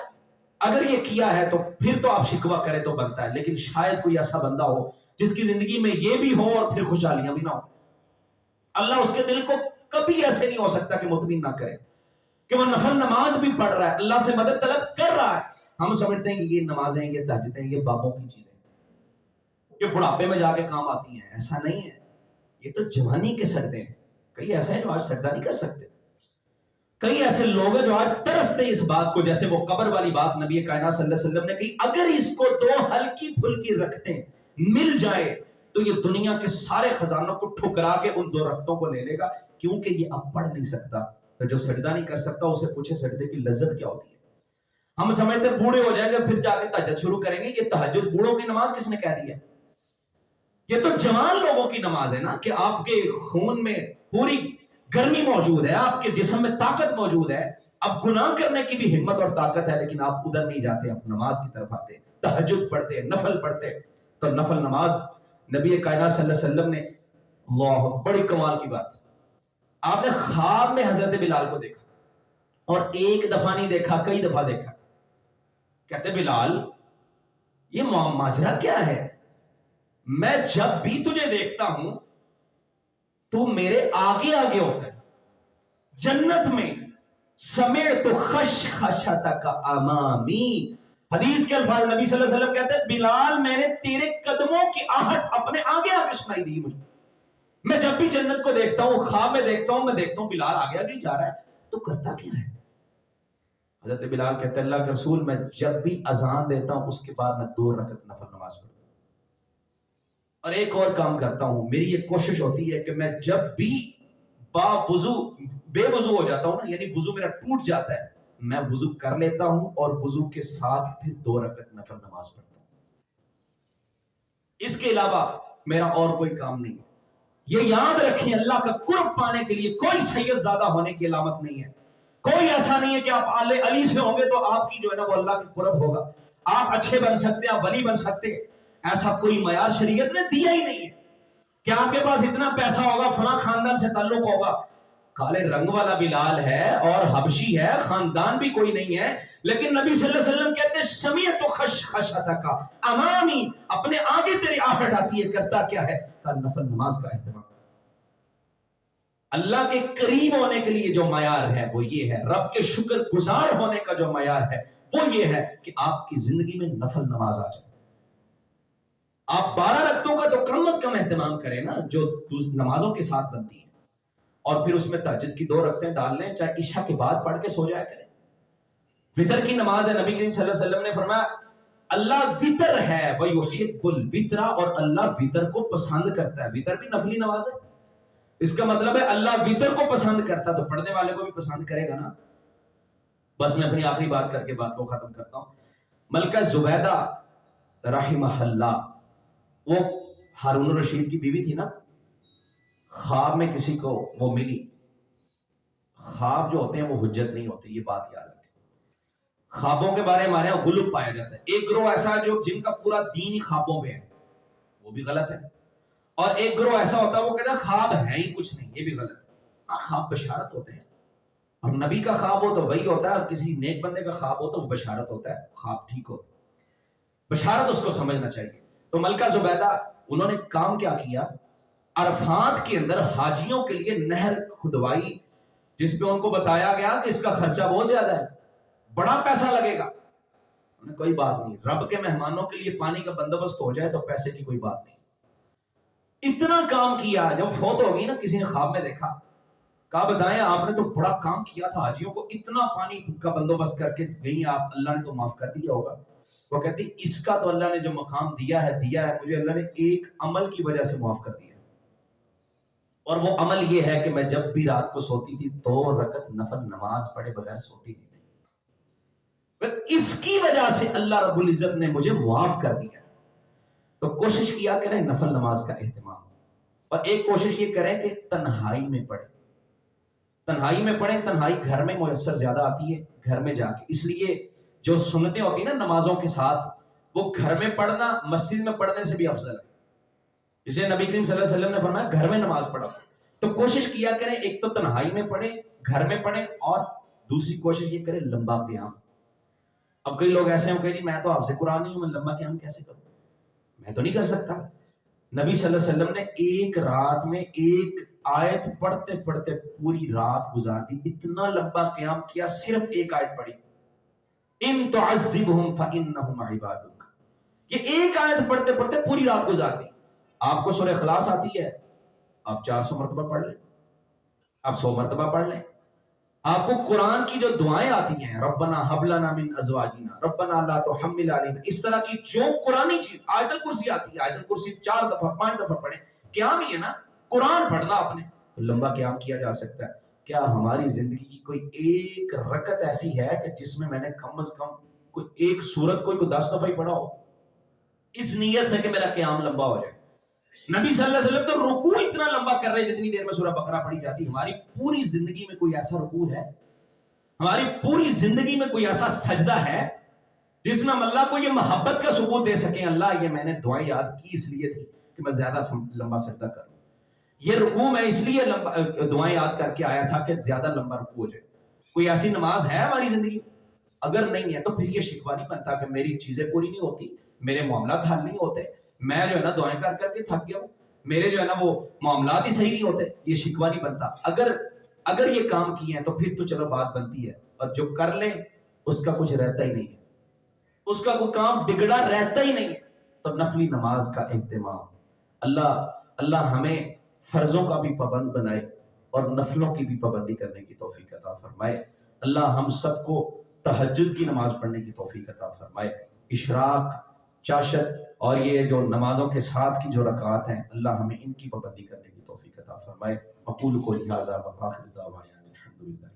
اگر یہ کیا ہے تو پھر تو آپ شکوہ کریں تو بنتا ہے، لیکن شاید کوئی ایسا بندہ ہو جس کی زندگی میں یہ بھی ہو اور پھر خوشحالیاں بھی نہ ہو، اللہ اس کے دل کو کبھی ایسے نہیں ہو سکتا کہ مطمئن نہ کرے کہ وہ نفل نماز بھی پڑھ رہا ہے، اللہ سے مدد طلب کر رہا ہے۔ ہم سمجھتے ہیں کہ یہ نمازیں، یہ تہجدیں، یہ بابوں کی چیزیں، یہ بڑھاپے میں جا کے کام آتی ہیں، ایسا نہیں ہے، یہ تو جوانی کے سجدے ہیں۔ کئی ایسے ہیں جو آج سجدہ نہیں کر سکتے، کئی ایسے لوگ ہیں جو آج ترستے ہیں اس بات کو، جیسے وہ قبر والی بات نبی کائنات صلی اللہ علیہ وسلم نے کہی، اگر اس کو 2 ہلکی پھلکی رکھتے مل جائے تو یہ دنیا کے سارے خزانوں کو ٹھکرا کے ان 2 رکعتوں کو لے لے گا، کیونکہ یہ اب پڑھ نہیں سکتا۔ تو جو سجدہ نہیں کر سکتا اسے پوچھے سجدے کی لذت کیا ہوتی ہے۔ ہم سمجھتے بوڑھے ہو جائیں گے پھر جا کے تہجد شروع کریں گے، یہ تہجد بوڑھوں کی نماز کس نے کہہ دی ہے؟ یہ تو جوان لوگوں کی نماز ہے نا کہ آپ کے خون میں پوری گرمی موجود ہے، آپ کے جسم میں طاقت موجود ہے، اب گناہ کرنے کی بھی ہمت اور طاقت ہے، لیکن آپ ادھر نہیں جاتے، آپ نماز کی طرف آتے، تہجد پڑھتے، نفل پڑھتے. تو نفل نماز نبی کائنات صلی اللہ علیہ وسلم نے، اللہ بڑی کمال کی بات، آپ نے خواب میں حضرت بلال کو دیکھا، اور ایک دفعہ نہیں دیکھا، کئی دفعہ دیکھا. کہتے بلال یہ ماجرا کیا ہے؟ میں جب بھی تجھے دیکھتا ہوں تو میرے آگے آگے ہوتا ہے جنت میں. سمعت خشخشتک امامی، حدیث کے الفاظ نبی صلی اللہ علیہ وسلم کہتے ہیں بلال میں نے تیرے قدموں کی آہٹ اپنے آگے آگے سنائی دی مجھے. میں جب بھی جنت کو دیکھتا ہوں، خواب میں دیکھتا ہوں، میں دیکھتا ہوں بلال آگے آگے جا رہا ہے، تو کرتا کیا ہے؟ حضرت بلال کہتے ہیں اللہ کے رسول میں جب بھی اذان دیتا ہوں اس کے بعد میں 2 رکعت نفل نماز پڑھتا ہوں، اور ایک اور کام کرتا ہوں. میری یہ کوشش ہوتی ہے کہ میں جب بھی بے وضو ہو جاتا ہوں نا، یعنی وضو میرا ٹوٹ جاتا ہے، میں وضو کر لیتا ہوں اور وضو کے ساتھ پھر 2 رکعت نفل نماز پڑھتا ہوں. اس کے علاوہ میرا اور کوئی کام نہیں. یہ یاد رکھیں اللہ کا قرب پانے کے لیے کوئی سید زیادہ ہونے کی علامت نہیں ہے. کوئی ایسا نہیں ہے کہ آپ علی سے ہوں گے تو آپ کی جو ہے نا وہ اللہ کے قرب ہوگا. آپ اچھے بن سکتے ہیں، آپ ولی بن سکتے ہیں، ایسا کوئی معیار شریعت نے دیا ہی نہیں ہے کہ آپ کے پاس اتنا پیسہ ہوگا، فلاں خاندان سے تعلق ہوگا. کالے رنگ والا بلال ہے اور حبشی ہے، خاندان بھی کوئی نہیں ہے، لیکن نبی صلی اللہ علیہ وسلم کہتے ہیں سمیت خشخشتک امامی، اپنے آگے تیری آہٹ آتی ہے. کرتا کیا ہے؟ نفل نماز کا اہتمام. اللہ کے قریب ہونے کے لیے جو معیار ہے وہ یہ ہے، رب کے شکر گزار ہونے کا جو معیار ہے وہ یہ ہے کہ آپ کی زندگی میں نفل نماز آ جائے. آپ 12 رکعتوں کا تو کم از کم اہتمام کریں نا جو نمازوں کے ساتھ بنتی ہیں، اور پھر اس میں تہجد کی 2 رکعتیں ڈال لیں، چاہے عشاء کے بعد پڑھ کے سو جایا کریں. وتر کی نماز ہے، نبی کریم صلی اللہ علیہ وسلم نے فرمایا اللہ وتر ہے وَيُحِبُّ الْوِتْرَ، اور اللہ وتر کو پسند کرتا ہے. وتر بھی نفلی نماز ہے، اس کا مطلب ہے اللہ وتر کو پسند کرتا تو پڑھنے والے کو بھی پسند کرے گا نا. بس میں اپنی آخری بات کر کے بات کو ختم کرتا ہوں. ملکہ زبیدہ رحمہ اللہ، وہ ہارون الرشید کی بیوی تھی نا، خواب میں کسی کو وہ ملی. خواب جو ہوتے ہیں وہ حجت نہیں ہوتے، یہ بات یاد رکھیں. خوابوں کے بارے میں ہمارے یہاں غلط پایا جاتا ہے. ایک گروہ ایسا جو جن کا پورا دین ہی خوابوں میں ہے، وہ بھی غلط ہے. اور ایک گروہ ایسا ہوتا ہے وہ کہتا ہے خواب ہے ہی کچھ نہیں، یہ بھی غلط ہے. ہاں خواب بشارت ہوتے ہیں، اور نبی کا خواب ہو تو وہی ہوتا ہے، اور کسی نیک بندے کا خواب ہو تو وہ بشارت ہوتا ہے. خواب ٹھیک ہوتا ہے، بشارت اس کو سمجھنا چاہیے. تو ملکہ زبیدہ انہوں نے کام کیا کیا، عرفات کے اندر حاجیوں کے لیے نہر کھدوائی، جس پہ ان کو بتایا گیا کہ اس کا خرچہ بہت زیادہ ہے، بڑا پیسہ لگے گا. کوئی بات نہیں، رب کے مہمانوں کے لیے پانی کا بندوبست ہو جائے تو پیسے کی کوئی بات نہیں. اتنا کام کیا، جب فوت ہو گئی نا کسی نے خواب میں دیکھا، کہا بتائیں آپ نے تو بڑا کام کیا تھا، حاجیوں کو اتنا پانی کا بندوبست کر کے گئی آپ، اللہ نے تو معاف کر دیا ہوگا. وہ کہتی اس کا تو اللہ نے جو مقام دیا ہے مجھے اللہ نے ایک عمل کی وجہ سے معاف کر دیا، اور وہ عمل یہ ہے کہ میں جب بھی رات کو سوتی تھی 2 رکعت نفل نماز پڑھے بغیر سوتی نہیں تھی، اس کی وجہ سے اللہ رب العزت نے مجھے معاف کر دیا. تو کوشش کیا کریں نفل نماز کا اہتمام، اور ایک کوشش یہ کریں کہ تنہائی میں پڑھیں. تنہائی میں پڑھیں، تنہائی گھر میں میسر زیادہ آتی ہے گھر میں جا کے. اس لیے جو سنتیں ہوتی ہیں نا نمازوں کے ساتھ، وہ گھر میں پڑھنا مسجد میں پڑھنے سے بھی افضل ہے. اسے نبی کریم صلی اللہ علیہ وسلم نے فرمایا گھر میں نماز پڑھو. تو کوشش کیا کریں ایک تو تنہائی میں پڑھیں، گھر میں پڑھیں، اور دوسری کوشش یہ کریں لمبا قیام. اب کئی لوگ ایسے ہیں کہ جی میں تو حافظ قرآن نہیں ہوں، میں لمبا قیام کیسے کروں، میں تو نہیں کر سکتا. نبی صلی اللہ علیہ وسلم نے ایک رات میں ایک آیت پڑھتے پڑھتے پوری رات گزار دی. اتنا لمبا قیام کیا، صرف ایک آیت پڑھی، ان تعذبہم فانہم عبادک. یہ ایک آیت پڑھتے پڑھتے پوری رات گزار دی. آپ کو سورہ اخلاص آتی ہے، آپ 400 مرتبہ پڑھ لیں، آپ 100 مرتبہ پڑھ لیں. آپ کو قرآن کی جو دعائیں آتی ہیں، ربنا حب لنا من ازواجنا ربنا لا تحمل علینا، اس طرح کی جو قرآنی چیز، آیت الکرسی آتی ہے، آیت الکرسی 4 دفعہ 5 دفعہ پڑھیں. قیام ہی ہے نا، قرآن پڑھنا آپ نے، لمبا قیام کیا جا سکتا ہے. کیا ہماری زندگی کی کوئی ایک رکعت ایسی ہے کہ جس میں نے کم از کم کوئی ایک سورت کوئی 10 دفعہ ہی پڑھا ہو، اس نیت سے کہ میرا قیام لمبا ہو جائے؟ نبی صلی اللہ علیہ وسلم تو رکوع اتنا لمبا کر رہے جتنی دیر میں سورہ بقرہ پڑھی جاتی. ہماری پوری زندگی میں کوئی ایسا رکوع ہے, ہماری پوری زندگی میں کوئی ایسا سجدہ ہے جس میں ہم اللہ کو یہ محبت کا ثبوت دے سکیں, اللہ یہ میں نے دعائیں یاد کی اس لیے تھی کہ میں زیادہ لمبا سجدہ کروں, یہ رکوع میں اس لیے دعائیں یاد کر کے آیا تھا کہ زیادہ لمبا رکوع ہو جائے. کوئی ایسی نماز ہے ہماری زندگی میں؟ اگر نہیں ہے تو پھر یہ شکوہ نہیں بنتا کہ میری چیزیں پوری نہیں ہوتی, میرے معاملات حل نہیں ہوتے, میں جو ہے نا دعائیں کر کر کے تھک گیا ہوں, میرے جو ہے نا وہ معاملات ہی صحیح نہیں ہوتے. یہ شکوہ نہیں بنتا. اگر یہ کام کیے ہیں تو پھر تو چلو بات بنتی ہے, اور جو کر لے اس کا کچھ رہتا ہی نہیں ہے, اس کا کوئی کام بگڑا رہتا ہی نہیں ہے. تو نفلی نماز کا اہتمام, اللہ ہمیں فرضوں کا بھی پابند بنائے اور نفلوں کی بھی پابندی کرنے کی توفیق عطا فرمائے. اللہ ہم سب کو تہجد کی نماز پڑھنے کی توفیق عطا فرمائے. اشراق, چاشت اور یہ جو نمازوں کے ساتھ کی جو رکعات ہیں, اللہ ہمیں ان کی پابندی کرنے کی توفیق عطا فرمائے. اقول قولی ھذا وآخر دعوانا الحمدللہ.